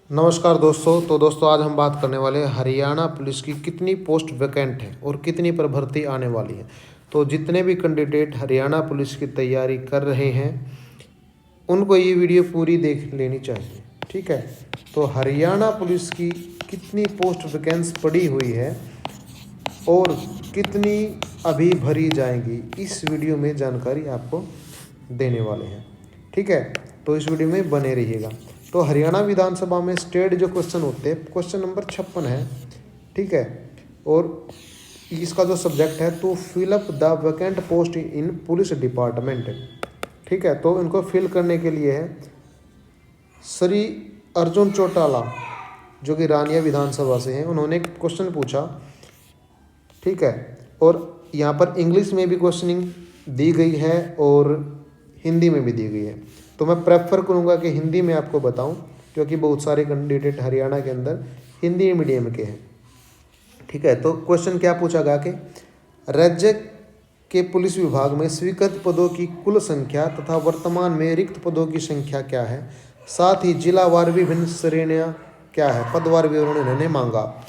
नमस्कार दोस्तों। तो दोस्तों आज हम बात करने वाले हैं हरियाणा पुलिस की कितनी पोस्ट वैकेंट है और कितनी पर भर्ती आने वाली है। तो जितने भी कैंडिडेट हरियाणा पुलिस की तैयारी कर रहे हैं उनको ये वीडियो पूरी देख लेनी चाहिए। ठीक है, तो हरियाणा पुलिस की कितनी पोस्ट वैकेंसी पड़ी हुई है और कितनी अभी भरी जाएंगी, इस वीडियो में जानकारी आपको देने वाले हैं। ठीक है, तो इस वीडियो में बने रहिएगा। तो हरियाणा विधानसभा में स्टेट जो क्वेश्चन होते हैं, क्वेश्चन नंबर 56 है। ठीक है, और इसका जो सब्जेक्ट है तो fill up the vacant post in police department. ठीक है, तो इनको फिल करने के लिए है श्री अर्जुन चौटाला जो कि रानिया विधानसभा से हैं, उन्होंने एक क्वेश्चन पूछा। ठीक है, और यहाँ पर इंग्लिश में भी क्वेश्चनिंग दी गई है और हिंदी में भी दी गई है। तो मैं प्रेफर करूँगा कि हिंदी में आपको बताऊं, क्योंकि बहुत सारे कैंडिडेट हरियाणा के अंदर हिंदी मीडियम के हैं। ठीक है, तो क्वेश्चन क्या पूछा गया कि राज्य के पुलिस विभाग में स्वीकृत पदों की कुल संख्या तथा वर्तमान में रिक्त पदों की संख्या क्या है, साथ ही जिलावार विभिन्न श्रेणियाँ क्या है, पदवार विवरण इन्होंने मांगा।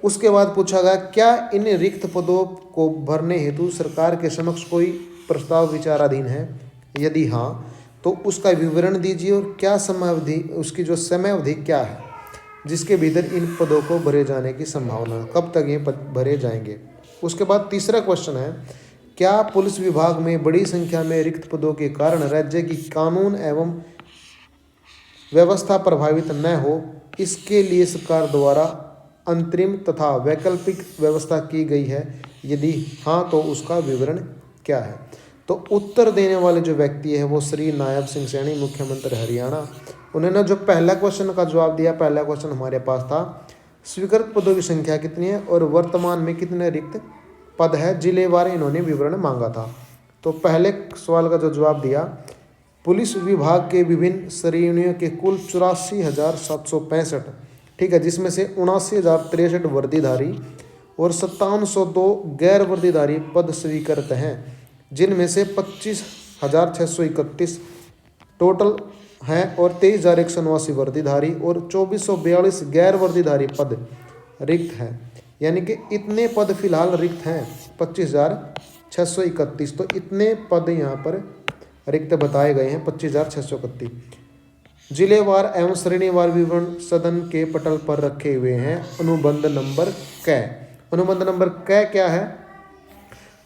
उसके बाद पूछा गया क्या इन रिक्त पदों को भरने हेतु सरकार के समक्ष कोई प्रस्ताव विचाराधीन है, यदि हाँ तो उसका विवरण दीजिए और क्या समय अवधि, उसकी जो समय अवधि क्या है जिसके भीतर इन पदों को भरे जाने की संभावना, कब तक ये पद भरे जाएंगे। उसके बाद तीसरा क्वेश्चन है क्या पुलिस विभाग में बड़ी संख्या में रिक्त पदों के कारण राज्य की कानून एवं व्यवस्था प्रभावित न हो, इसके लिए सरकार द्वारा अंतरिम तथा वैकल्पिक व्यवस्था की गई है, यदि हाँ तो उसका विवरण क्या है। तो उत्तर देने वाले जो व्यक्ति है वो श्री नायब सिंह सैनी, मुख्यमंत्री हरियाणा। उन्होंने जो पहला क्वेश्चन का जवाब दिया, पहला क्वेश्चन हमारे पास था स्वीकृत पदों की संख्या कितनी है और वर्तमान में कितने रिक्त पद है, जिलेवार इन्होंने विवरण मांगा था। तो पहले सवाल का जो जवाब दिया, पुलिस विभाग के विभिन्न श्रेणियों के कुल 84,765, ठीक है, जिसमें से 79,063 वर्दीधारी और 5702 गैर वर्दीधारी पद स्वीकृत हैं, जिनमें से 25,631 टोटल हैं और 23,189 वर्दीधारी और 2,442 गैर वर्दीधारी पद रिक्त हैं। यानी कि इतने पद फिलहाल रिक्त हैं 25,631। तो इतने पद यहाँ पर रिक्त बताए गए हैं 25,631। जिलेवार एवं श्रेणीवार विवरण सदन के पटल पर रखे हुए हैं। अनुबंध नंबर क, अनुबंध नंबर क क्या है,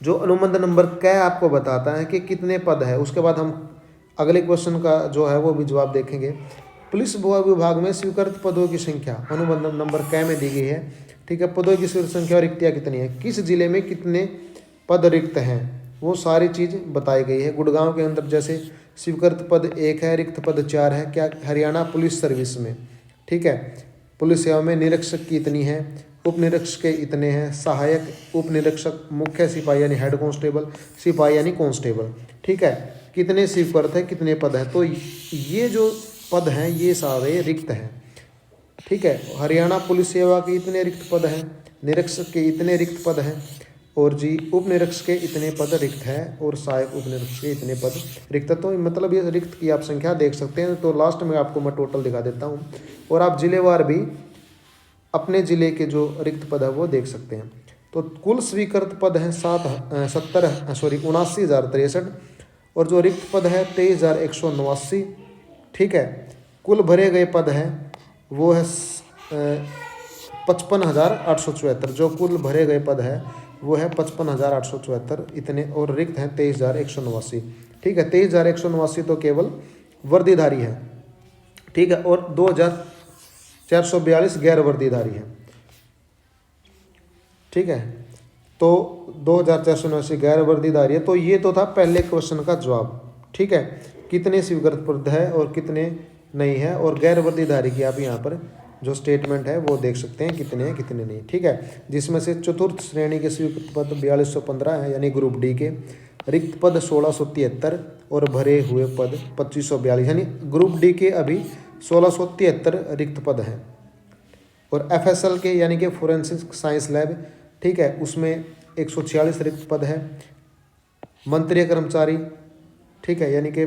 जो अनुबंध नंबर क आपको बताता है कि कितने पद है। उसके बाद हम अगले क्वेश्चन का जो है वो भी जवाब देखेंगे। पुलिस विभाग में स्वीकृत पदों की संख्या अनुबंध नंबर क में दी गई है। ठीक है, पदों की स्वीकृत संख्या और रिक्तियाँ कितनी है, किस जिले में कितने पद रिक्त हैं, वो सारी चीज़ बताई गई है। गुड़गांव के अंदर जैसे स्वीकृत पद 1 है, रिक्त पद 4 है, क्या हरियाणा पुलिस सर्विस में। ठीक है, पुलिस सेवा में निरीक्षक की इतनी है, उप निरीक्षक के इतने हैं, सहायक उप निरीक्षक, मुख्य सिपाही यानी हेड कांस्टेबल, सिपाही यानी कांस्टेबल। ठीक है, कितने स्वीकृत है, कितने पद हैं, तो ये जो पद हैं ये सारे रिक्त हैं। ठीक है, हरियाणा पुलिस सेवा के इतने रिक्त पद हैं, निरीक्षक के इतने रिक्त पद हैं और जी उप निरीक्षक के इतने पद रिक्त हैं और सहायक उप निरीक्षक के इतने पद रिक्त। तो मतलब ये रिक्त की आप संख्या देख सकते हैं। तो लास्ट में आपको मैं टोटल दिखा देता हूँ और आप जिलेवार भी अपने ज़िले के जो रिक्त पद है वो देख सकते हैं। तो कुल स्वीकृत पद हैं 79,063 और जो रिक्त पद है 23,189। ठीक है, कुल भरे गए पद हैं वो है 55,874, जो कुल भरे गए पद है वो है 55,874 इतने, और रिक्त हैं 23,189। ठीक है, 23,189 तो केवल वर्दीधारी है। ठीक है, और 2,442 गैर वर्दीधारी हैं। ठीक है, तो 2,489 गैर वर्दीधारी है। तो ये तो था पहले क्वेश्चन का जवाब। ठीक है, कितने स्वीकृत पद है और कितने नहीं है, और गैर वर्दीधारी की आप यहाँ पर जो स्टेटमेंट है वो देख सकते हैं कितने हैं कितने नहीं। ठीक है, जिसमें से चतुर्थ श्रेणी के स्वीकृत पद 4,215 है यानी ग्रुप डी के, रिक्त पद 1,673 और भरे हुए पद 2,542 यानी ग्रुप डी के अभी 1,673 रिक्त पद हैं। और FSL के यानी कि फोरेंसिक साइंस लैब, ठीक है, उसमें 146 रिक्त पद है। मंत्री कर्मचारी ठीक है, यानी कि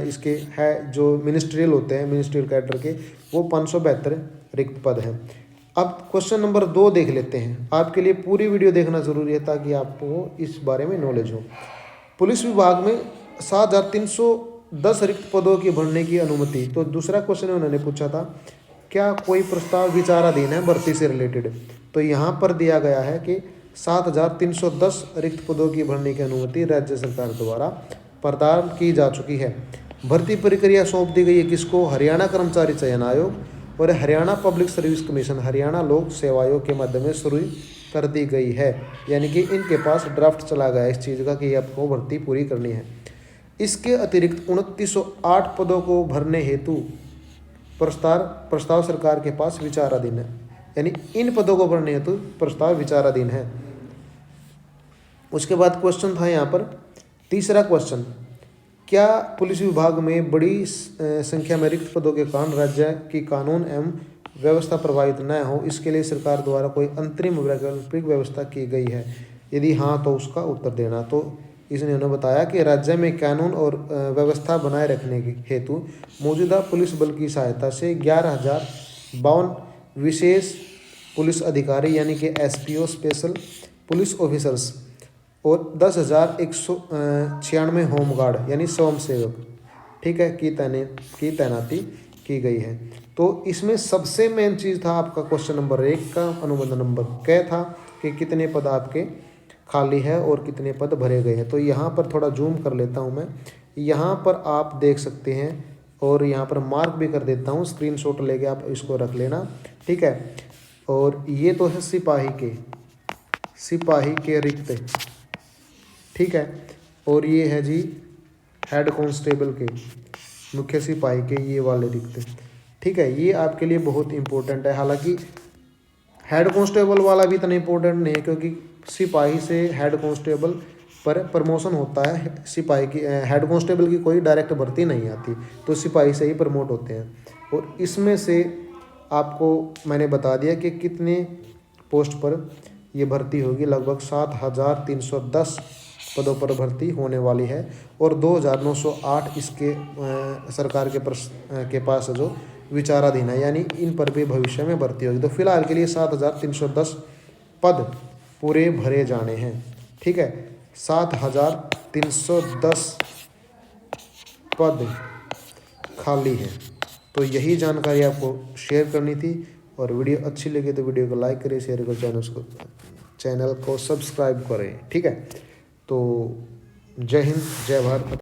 इसके है जो मिनिस्ट्रियल होते हैं, मिनिस्ट्रियल कैडर के, वो 572 रिक्त पद हैं। अब क्वेश्चन नंबर 2 देख लेते हैं। आपके लिए पूरी वीडियो देखना ज़रूरी है ताकि आपको इस बारे में नॉलेज हो। पुलिस विभाग में 7,310 रिक्त पदों की भरने की अनुमति। तो दूसरा क्वेश्चन उन्होंने पूछा था, क्या कोई प्रस्ताव विचाराधीन है भर्ती से रिलेटेड? तो यहाँ पर दिया गया है कि 7,310 रिक्त पदों की भरने की अनुमति राज्य सरकार द्वारा प्रदान की जा चुकी है। भर्ती प्रक्रिया सौंप दी गई है किसको? हरियाणा कर्मचारी चयन आयोग और Haryana public service commission, Haryana लोक सेवा आयोग के माध्यम से शुरू कर दी गई है। यानी कि इनके पास ड्राफ्ट चला गया इस चीज़ का कि आपको भर्ती पूरी करनी है। इसके अतिरिक्त 2908 पदों को भरने हेतु प्रस्ताव सरकार के पास विचाराधीन है। यानी इन पदों को भरने हेतु प्रस्ताव विचाराधीन है। उसके बाद क्वेश्चन था यहाँ पर तीसरा क्वेश्चन, क्या पुलिस विभाग में बड़ी संख्या में रिक्त पदों के कारण राज्य की कानून एवं व्यवस्था प्रभावित न हो, इसके लिए सरकार द्वारा कोई अंतरिम वैकल्पिक व्यवस्था की गई है? यदि हाँ तो उसका उत्तर देना। तो इसने उन्हें बताया कि राज्य में कानून और व्यवस्था बनाए रखने के हेतु मौजूदा पुलिस बल की सहायता से 11,052 विशेष पुलिस अधिकारी यानी कि SPO स्पेशल पुलिस ऑफिसर्स और 10,196 होमगार्ड यानी स्वयंसेवक, ठीक है, की तैनाती की गई है। तो इसमें सबसे मेन चीज़ था आपका क्वेश्चन नंबर 1 का अनुबंध नंबर क्या था कि कितने पद आपके खाली है और कितने पद भरे गए हैं। तो यहाँ पर थोड़ा जूम कर लेता हूँ मैं, यहाँ पर आप देख सकते हैं और यहाँ पर मार्क भी कर देता हूँ, स्क्रीनशॉट लेके आप इसको रख लेना, ठीक है। और ये तो है सिपाही के रिक्त, ठीक है। और ये है जी हेड कांस्टेबल के, मुख्य सिपाही के ये वाले रिक्त, ठीक है। ये आपके लिए बहुत इंपॉर्टेंट है। हालांकि हेड कांस्टेबल वाला भी इतना इंपॉर्टेंट नहीं है क्योंकि सिपाही से हेड कांस्टेबल पर प्रमोशन होता है। सिपाही की हेड कांस्टेबल की कोई डायरेक्ट भर्ती नहीं आती, तो सिपाही से ही प्रमोट होते हैं। और इसमें से आपको मैंने बता दिया कि कितने पोस्ट पर ये भर्ती होगी। लगभग 7,310 पदों पर भर्ती होने वाली है और 2,908 इसके सरकार के पास जो विचाराधीन है, यानी इन पर भी भविष्य में भर्ती होगी। तो फिलहाल के लिए 7,310 पद पूरे भरे जाने हैं, ठीक है। 7,310 पद खाली हैं। तो यही जानकारी आपको शेयर करनी थी। और वीडियो अच्छी लगी तो वीडियो को लाइक करें, शेयर करें, चैनल को सब्सक्राइब करें, ठीक है। तो जय हिंद, जय भारत।